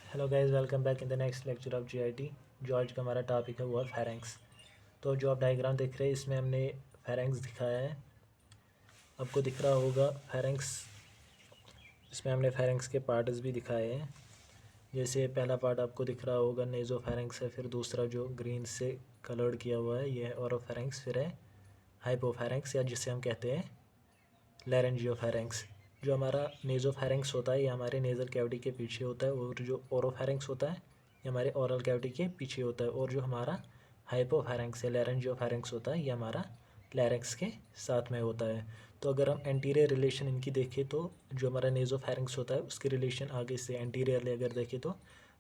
Hello guys, welcome back in the next lecture of GIT. जो आज का हमारा टॉपिक है वो है फेरेंक्स। तो जो आप डायग्राम देख रहे हैं इसमें हमने फेरेंक्स दिखाया है। आपको दिख रहा होगा फेरेंक्स। इसमें हमने फेरेंक्स के पार्ट्स भी दिखाए हैं। जैसे पहला पार्ट आपको दिख रहा होगा नेज़ोफेरेंक्स है, फिर दूसरा जो ग्रीन से कलर्ड किया हुआ है ये है ओरोफेरेंक्स, फिर है हाइपोफेरेंक्स या जिसे हम कहते हैं लैरेंजियोफेरेंक्स। जो हमारा नेज़ोफेरेंक्स होता है ये हमारे नेज़ल कैविटी के पीछे होता है, और जो ओरोफेरेंक्स होता है ये हमारे ओरल कैविटी के पीछे होता है, और जो हमारा हाइपोफेरेंक्स या लैरेंजियोफेरेंक्स होता है ये हमारा लैरेंक्स के साथ में होता है। तो अगर हम एंटीरियर रिलेशन इनकी देखें तो जो हमारा नेज़ोफेरेंक्स होता है उसकी रिलेशन आगे से एंटीरियरली अगर देखें तो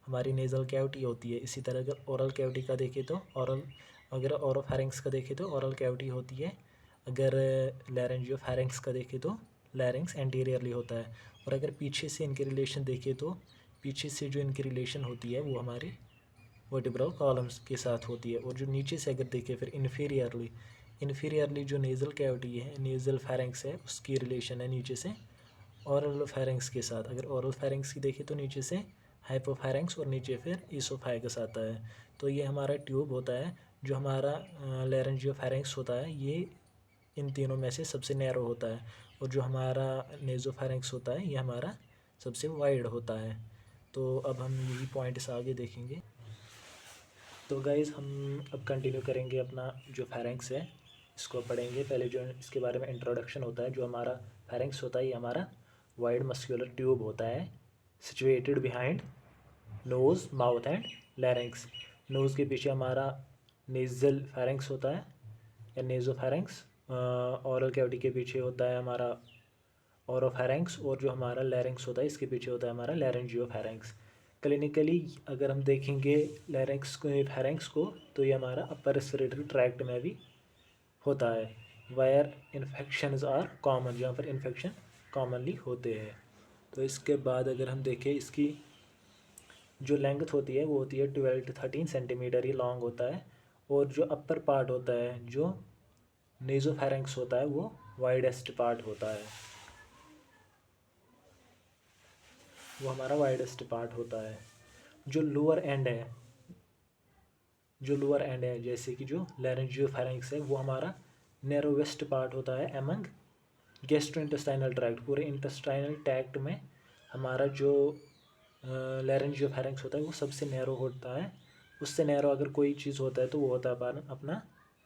हमारी नेज़ल कैविटी होती है। इसी तरह अगर ओरल कैविटी का देखें तो अगर ओरोफेरेंक्स का देखें तो ओरल कैविटी होती है। अगर लैरेंजियोफेरेंक्स का देखें तो लैरिंग्स एंटीरियरली होता है। और अगर पीछे से इनके रिलेशन देखें तो पीछे से जो इनकी रिलेशन होती है वो हमारे वर्टिब्रल कॉलम्स के साथ होती है। और जो नीचे से अगर देखें फिर इन्फीरियरली जो नेज़ल कैविटी है, नेज़ल फेरेंक्स है, उसकी रिलेशन है नीचे से ओरल फेरेंक्स के साथ। अगर ओरल फेरेंक्स की देखें तो नीचे से हाइपोफेरेंक्स और नीचे फिर ईसोफेगस आता है। तो ये हमारा ट्यूब होता है। जो हमारा लैरेंजियोफेरेंक्स होता है ये इन तीनों में से सबसे नैरो होता है, और जो हमारा नेज़ोफेरेंक्स होता है ये हमारा सबसे वाइड होता है। तो अब हम यही पॉइंट्स आगे देखेंगे। तो गाइज़ हम अब कंटिन्यू करेंगे अपना जो फेरेंक्स है इसको पढ़ेंगे। पहले जो इसके बारे में इंट्रोडक्शन होता है, जो हमारा फेरेंक्स होता है ये हमारा वाइड मस्क्यूलर ट्यूब होता है situated behind nose, mouth and larynx. Nose के पीछे हमारा नेज़ल फेरेंक्स होता है या नेज़ोफेरेंक्स। ओरल कैविटी के पीछे होता है हमारा ओरोफेरेंक्स, और जो हमारा लैरिंक्स होता है इसके पीछे होता है हमारा लैरेंजियोफेरेंक्स। क्लिनिकली अगर हम देखेंगे लैरिंक्स को फेरेंक्स को तो ये हमारा अपर रेस्पिरेटरी ट्रैक्ट में भी होता है, वायर इन्फेक्शंस आर कॉमन, जहाँ पर इन्फेक्शन कॉमनली होते हैं। तो इसके बाद अगर हम देखें इसकी जो लेंथ होती है वो होती है 12 to 13 सेंटीमीटर ही लॉन्ग होता है। और जो अपर पार्ट होता है जो नेज़ोफेरेंक्स होता है वो वाइडेस्ट पार्ट होता है, वो हमारा वाइडेस्ट पार्ट होता है। जो लोअर एंड है जैसे कि जो लैरेंजियोफेरेंक्स है वो हमारा नैरोवेस्ट पार्ट होता है एमंग गैस्ट्रोइंटेस्टाइनल ट्रैक्ट। पूरे इंटेस्टाइनल ट्रैक्ट में हमारा जो लैरेंजियोफेरेंक्स होता है वो सबसे नैरो होता है। उससे नैरो अगर कोई चीज़ होता है तो वो होता है अपना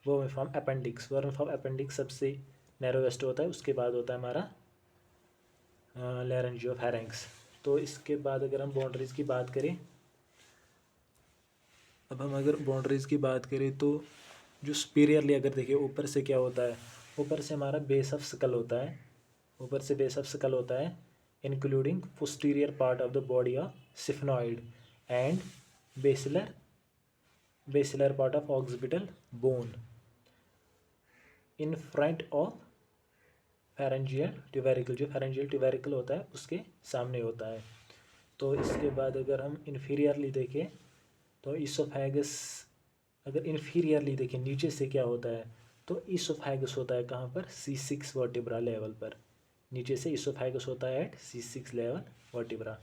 वर्मिफॉर्म अपेंडिक्स। वर्मिफॉर्म अपेंडिक्स सबसे नैरोवेस्ट होता है, उसके बाद होता है हमारा लैरेंजियोफेरेंक्स। तो इसके बाद अगर हम बाउंड्रीज़ की बात करें, अब हम अगर बाउंड्रीज़ की बात करें तो जो सुपीरियरली अगर देखिए ऊपर से क्या होता है, ऊपर से हमारा बेस ऑफ स्कल होता है, ऊपर से बेस ऑफ स्कल होता है including posterior part of the body of sphenoid and basilar part of occipital bone in front of pharyngeal tubercle. जो फेरेंजियल ट्यूबेरिकल होता है उसके सामने होता है। तो इसके बाद अगर हम इन्फीरियरली देखें तो ईसोफेगस, अगर इन्फीरियरली देखें नीचे से क्या होता है तो ईसोफेगस होता है कहाँ पर, C6 वर्टिब्रा लेवल पर। नीचे से ईसोफेगस होता है एट C6 लेवल वर्टिब्रा।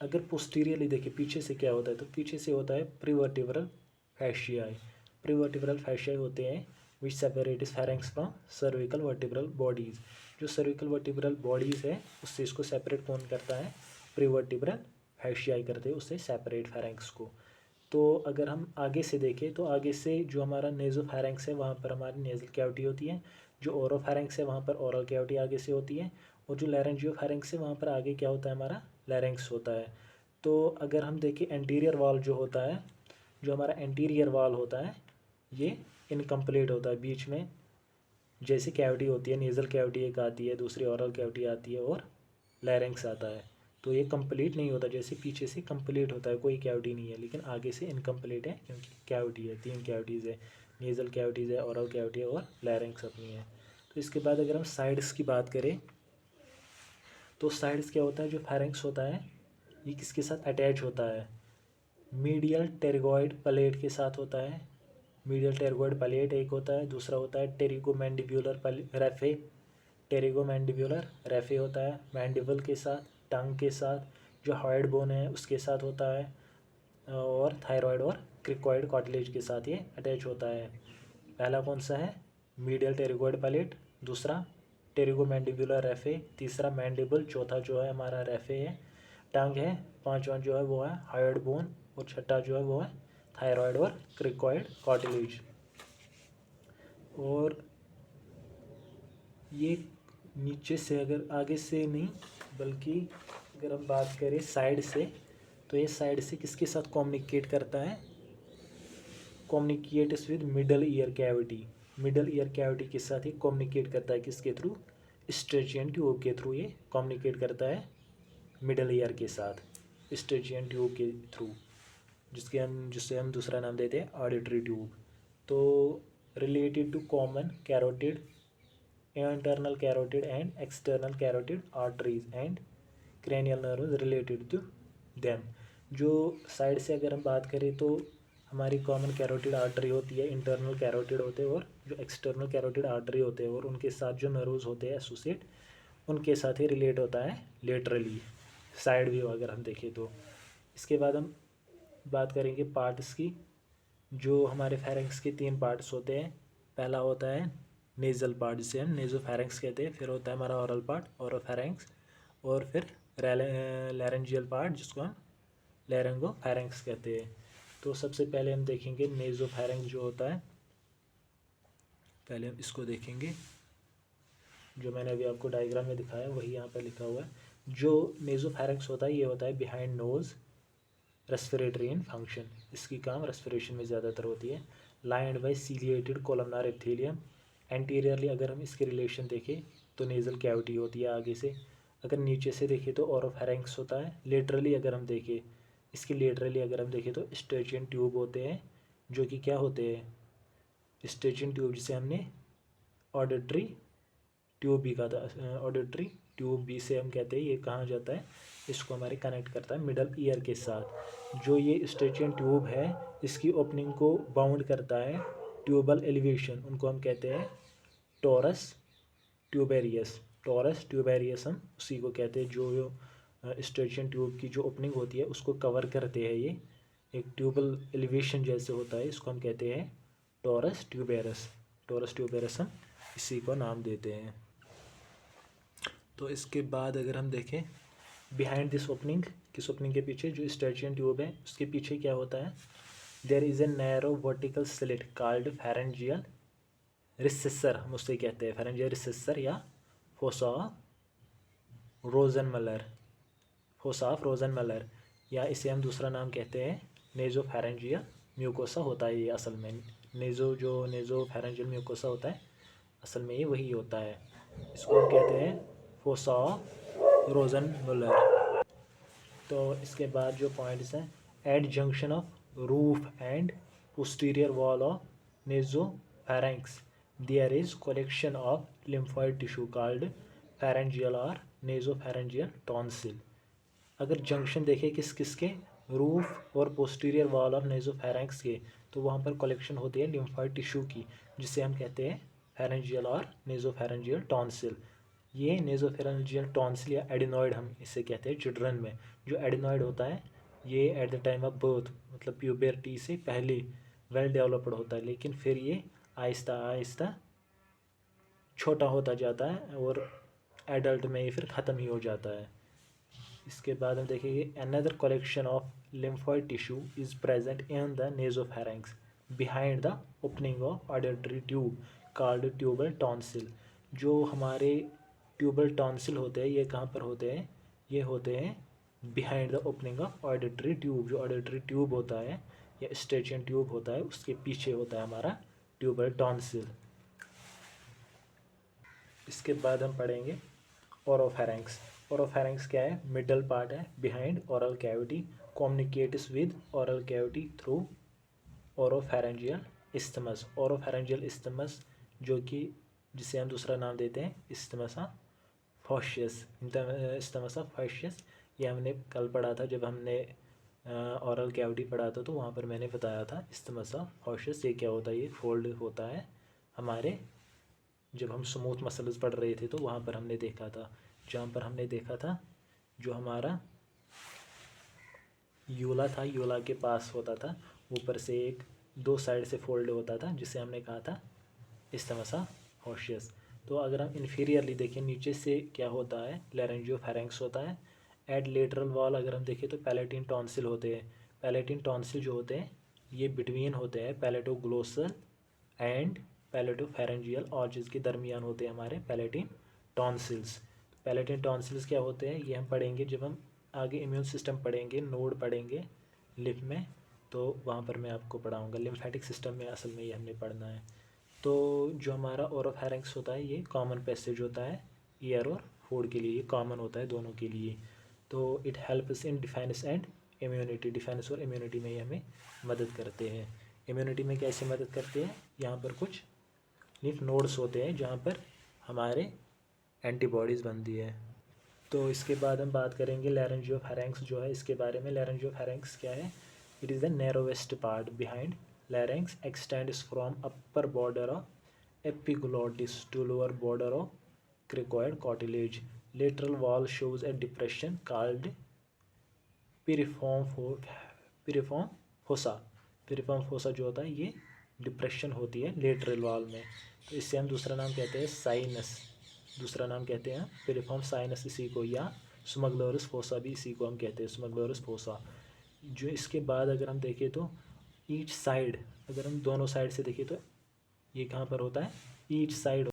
अगर पोस्टीरियरली देखें पीछे से क्या होता है तो पीछे से होता है प्रीवर्टिब्रल फैशियाई। प्रीवर्टिब्रल फैशियाई होते हैं विच separate pharynx from cervical vertebral bodies. जो सर्विकल वर्टिब्रल बॉडीज़ है उससे इसको सेपरेट कौन करता है, प्रीवर्टिब्रल फैशियाई करते हैं उससे सेपरेट फेरेंक्स को। तो अगर हम आगे से देखें तो आगे से जो हमारा नेज़ोफेरेंक्स है वहाँ पर हमारी नेज़ल कैविटी होती है, जो ओरोफेरेंक्स है वहाँ पर ओरल कैविटी आगे से होती है, और जो लैरेंजियोफेरेंक्स है वहाँ पर आगे क्या होता है हमारा लैरेंक्स होता है। तो अगर हम देखें एंटीरियर वॉल जो होता है, जो हमारा एंटीरियर वॉल होता है ये इनकम्प्लीट होता है। बीच में जैसे कैविटी होती है, नेज़ल कैविटी एक आती है, दूसरी ओरल कैविटी आती है और लैरिंक्स आता है। तो ये कंप्लीट नहीं होता, जैसे पीछे से कंप्लीट होता है कोई कैविटी नहीं है, लेकिन आगे से इनकम्प्लीट है क्योंकि कैविटी है, 3 कैविटीज़ है, नेज़ल कैविटीज़ है, ओरल कैविटी है और लैरिंक्स अपनी है। तो इसके बाद अगर हम साइड्स की बात करें तो साइड्स क्या होता है, जो फेरेंक्स होता है ये किसके साथ अटैच होता है, मीडियल टेरिगोइड प्लेट के साथ होता है। मीडियल टेरिगोइड प्लेट एक होता है, दूसरा होता है टेरिगोमैंडिब्यूलर रेफे। टेरिगोमैंडिब्यूलर रेफे होता है मैंडिबल के साथ, टंग के साथ, जो हार्ड बोन है उसके साथ होता है, और थायराइड और क्रिकॉइड कार्टिलेज के साथ ये अटैच होता है। पहला कौन सा है, मीडियल टेरिगोइड पैलेट, दूसरा टेरिगोमैंडिबुलर रेफे, तीसरा मैंडिबल, चौथा जो है हमारा रेफे है, टंग है, पांचवा जो है वो है हार्ड बोन, और छठा जो है वो है थायराइड और क्रिकॉइड कार्टिलेज। और ये नीचे से, अगर आगे से नहीं बल्कि अगर हम बात करें साइड से, तो ये साइड से किसके साथ कम्युनिकेट करता है, communicates with middle ear cavity. Middle ear cavity के साथ ही कम्युनिकेट करता है, किसके थ्रू, स्ट्रेचियन ट्यूब के थ्रू ये कम्युनिकेट करता है मिडल ईयर के साथ, स्ट्रेचियन ट्यूब के थ्रू, जिससे हम दूसरा नाम देते हैं ऑडिटरी ट्यूब। तो related to common carotid, internal carotid and external carotid arteries and cranial nerves related to them। जो साइड से अगर हम बात करें तो हमारी कॉमन कैरोटिड आर्टरी होती है, इंटरनल कैरोटिड होते हैं, और जो एक्सटर्नल कैरोटिड आर्टरी होते हैं, और उनके साथ जो नर्व्स होते हैं एसोसिएट, उनके साथ ही रिलेट होता है लेटरली, साइड व्यू अगर हम देखें तो। इसके बाद हम बात करेंगे पार्ट्स की। जो हमारे फेरेंक्स के 3 पार्ट्स होते हैं, पहला होता है नेज़ल पार्ट, जिसे हम नेज़ोफेरेंक्स कहते हैं, फिर होता है हमारा ओरल पार्ट ओरोफेरेंक्स, और फिर लैरेंजियल पार्ट जिसको हम लैरिंगोफेरेंक्स कहते हैं। तो सबसे पहले हम देखेंगे नेज़ोफेरेंक्स जो होता है, पहले हम इसको देखेंगे। जो मैंने अभी आपको डायग्राम में दिखाया वही यहाँ पर लिखा हुआ है। जो नेज़ोफेरेंक्स होता है ये होता है बिहाइंड नोज़, रेस्पिरेटरी इन फंक्शन, इसकी काम रेस्पिरेशन में ज़्यादातर होती है। Lined by ciliated columnar epithelium. Anteriorly अगर हम इसके रिलेशन देखें तो नेज़ल कैविटी होती है आगे से, अगर नीचे से देखें तो ओरोफेरेंक्स होता है। लेटरली अगर हम देखें, इसके लेटरली अगर हम देखें तो स्ट्रेचियन ट्यूब होते हैं, जो कि क्या होते हैं, स्ट्रेचियन ट्यूब, जिसे हमने ऑडिटरी ट्यूब भी कहा था, ऑडिटरी ट्यूब बी से हम कहते हैं। ये कहाँ जाता है, इसको हमारे कनेक्ट करता है मिडल ईयर के साथ। जो ये स्ट्रेचियन ट्यूब है इसकी ओपनिंग को बाउंड करता है ट्यूबल एलिवेशन, उनको हम कहते हैं टोरस ट्यूबेरियस। टोरस ट्यूबेरियस हम उसी को कहते हैं, जो स्ट्रेचियन ट्यूब की जो ओपनिंग होती है उसको कवर करते हैं। ये एक ट्यूबल एलिवेशन जैसे होता है, इसको हम कहते हैं टोरस ट्यूबेरस। टोरस ट्यूबेरस हम इसी को नाम देते हैं। तो इसके बाद अगर हम देखें बिहाइंड दिस ओपनिंग, किस ओपनिंग के पीछे, जो स्ट्रेचियन ट्यूब है उसके पीछे क्या होता है, there is a narrow vertical slit called pharyngeal recess, हम उससे कहते हैं फेरेंजियल रिसेसर या fossa Rosenmuller, fossa of Rosenmuller, या इसे हम दूसरा नाम कहते हैं नेज़ोफेरेंजियल म्यूकोसा होता है। ये असल में नेज़ोफेरेंजियल म्यूकोसा होता है, असल में ये वही होता है। इसको हम कहते हैं फोसा रोजनमलर। तो इसके बाद जो पॉइंट्स हैं, at junction of roof and posterior wall of nasopharynx there is collection of lymphoid tissue called pharyngeal और नेज़ोफेरेंजियल टॉन्सिल। अगर जंक्शन देखें किस किस के, रूफ और पोस्टीरियर वॉल ऑफ नेज़ोफेरेंक्स के, तो वहाँ पर कलेक्शन होती है लिम्फोइड टिश्यू की, जिसे हम कहते हैं फेरेंजियल और नेज़ोफेरेंजियल टॉन्सिल। ये नेज़ोफेरेंजियल टॉन्सिल या एडिनॉइड हम इसे कहते हैं चिल्ड्रन में। जो एडिनॉइड होता है ये at the time of birth, मतलब प्यूबर्टी से पहले वेल डेवलप्ड होता है, लेकिन फिर ये आहिस्ता आहिस्ता छोटा होता जाता है और एडल्ट में ये फिर ख़त्म ही हो जाता है। इसके बाद हम देखेंगे another collection of lymphoid tissue is present in the nasopharynx behind the opening of auditory tube called tubal tonsil. जो हमारे ट्यूबल टॉन्सिल होते हैं ये कहाँ पर होते हैं, ये होते हैं behind the opening of auditory tube. जो ऑडिटरी ट्यूब होता है या स्ट्रेचियन ट्यूब होता है उसके पीछे होता है हमारा ट्यूबल टॉन्सिल। इसके बाद हम पढ़ेंगे ओरोफेरेंक्स। ओरोफेरेंक्स क्या है, मिडल पार्ट है behind oral cavity, communicates with oral cavity through oropharyngeal isthmus. Oropharyngeal isthmus जो कि जिसे हम दूसरा नाम देते हैं इस्थमसा फॉशियस, इस्थमसा फॉशियस। ये हमने कल पढ़ा था जब हमने ओरल कैविटी पढ़ा था, तो वहाँ पर मैंने बताया था इस्थमसा फॉशियस ये क्या होता है। ये फोल्ड होता है हमारे, जब हम स्मूथ मसल्स पढ़ रहे थे तो वहाँ पर हमने देखा था, जहाँ पर हमने देखा था जो हमारा यूला था, यूला के पास होता था, ऊपर से एक 2 साइड से फोल्ड होता था, जिसे हमने कहा था इस्थमसा ऑसियस। तो अगर हम इन्फीरियरली देखें, नीचे से क्या होता है, लैरेंजियोफेरेंक्स होता है। एट लेटरल वॉल अगर हम देखें तो पैलेटिन टॉन्सिल होते हैं। पैलेटिन टॉन्सिल जो होते हैं ये बिटवीन होते हैं पैलेटोग्लोसल एंड पैलेटोफेरेंजियल ऑर्जिस के दरमियान होते हैं हमारे पैलेटिन टॉन्सिल्स। पैलेटिन टॉन्सिल्स क्या होते हैं ये हम पढ़ेंगे जब हम आगे इम्यून सिस्टम पढ़ेंगे, नोड पढ़ेंगे लिप में, तो वहाँ पर मैं आपको पढ़ाऊँगा। लिम्फेटिक सिस्टम में असल में ये हमने पढ़ना है। तो जो हमारा ओरोफेरेंक्स होता है ये कॉमन पैसेज होता है ईयर और फूड के लिए, ये कॉमन होता है दोनों के लिए। तो it helps in defence and immunity, defence और इम्यूनिटी में ये हमें मदद करते हैं। इम्यूनिटी में कैसे मदद करते हैं, यहाँ पर कुछ लिम्फ नोड्स होते हैं जहाँ पर हमारे एंटीबॉडीज़ बनती है। तो इसके बाद हम बात करेंगे लैरेंजियोफेरेंक्स जो है इसके बारे में। लैरेंजियोफेरेंक्स क्या है, it is the narrowest part behind larynx extends from upper border of epiglottis to lower border of cricoid cartilage. Lateral wall shows a depression called piriform fossa. piriform fossa जो होता है ये डिप्रेशन होती है लेटरल वॉल में। तो इससे हम दूसरा नाम कहते हैं साइनस, दूसरा नाम कहते हैं पिरिफॉर्म साइनस इसी को, या स्मग्लोरस फोसा भी इसी को हम कहते हैं, स्मग्लोरस फोसा। जो इसके बाद अगर हम देखें तो ईच साइड, अगर हम दोनों साइड से देखें तो ये कहाँ पर होता है, ईच साइड